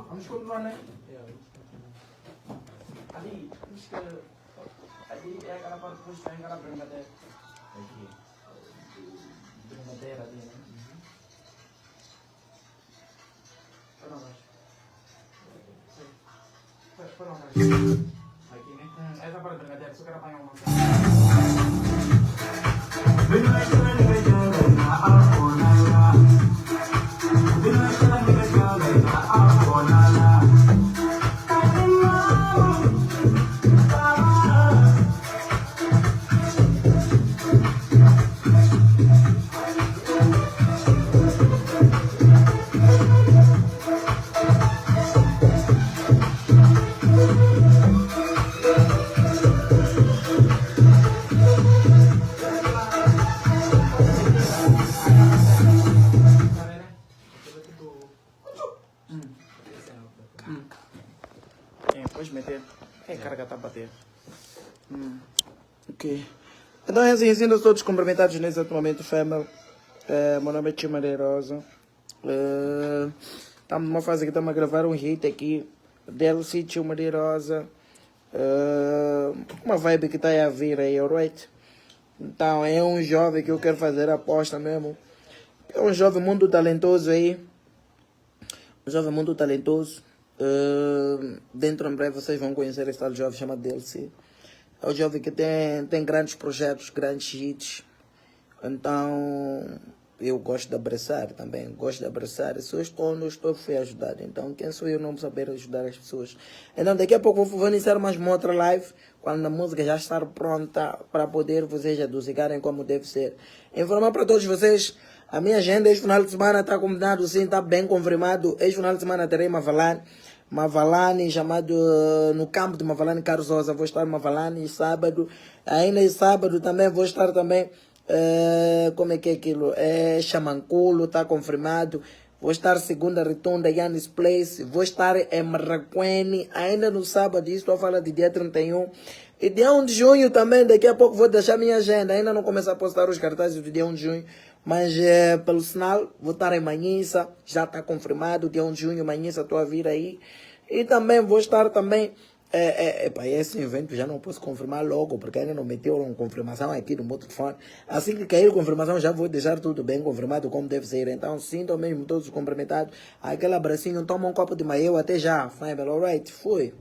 Vamos continuar, né? Ali, ali é aquela parte que depois tem aquela brincadeira. Aqui. Brincadeira ali, né? Foi não, mas. Foi não, mas. Aqui, né? Essa parte da brincadeira, só quero apanhar uma. Pode meter. É, carga tá a bater. Ok. Então é assim, sendo todos cumprimentados nesse exato momento, family. Meu nome é Tio Maria Rosa. Estamos numa fase que estamos a gravar um hit aqui. DLC Tio Maria Rosa. Uma vibe que está a vir aí, alright? Então é um jovem que eu quero fazer a aposta mesmo. É um jovem muito talentoso aí. Um jovem muito talentoso. Dentro em breve vocês vão conhecer esse tal jovem chamado DLC. É um jovem que tem grandes projetos, grandes hits. Então eu gosto de abraçar também. Gosto de abraçar. Só quando eu estou fui ajudar. Então quem sou eu não saber ajudar as pessoas? Então daqui a pouco vou iniciar mais uma outra live. Quando a música já estar pronta para poder vocês adocicarem como deve ser. Informar para todos vocês. A minha agenda este final de semana está combinado sim, está bem confirmado. Este final de semana terei Mavalane, chamado no campo de Mavalane Carlos Rosa. Vou estar em Mavalane sábado. Ainda em sábado também vou estar também. Como é que é aquilo? Chamanculo, está confirmado. Vou estar segunda retunda, Yanis Place. Vou estar em Marraquene, ainda no sábado. Estou a falar de dia 31. E dia 1 de junho também, daqui a pouco vou deixar minha agenda. Ainda não começar a postar os cartazes do dia 1 de junho. Mas pelo sinal, vou estar em Manhissa. Já está confirmado, dia 1 de junho, Manhissa, estou a vir aí. E também vou estar também... esse evento já não posso confirmar logo, porque ainda não meteu uma confirmação aqui no meu telefone. Assim que cair a confirmação, já vou deixar tudo bem confirmado como deve ser. Então, sintam mesmo todos cumprimentados. Aquele abracinho, toma um copo de maio, até já. Family, alright? Fui.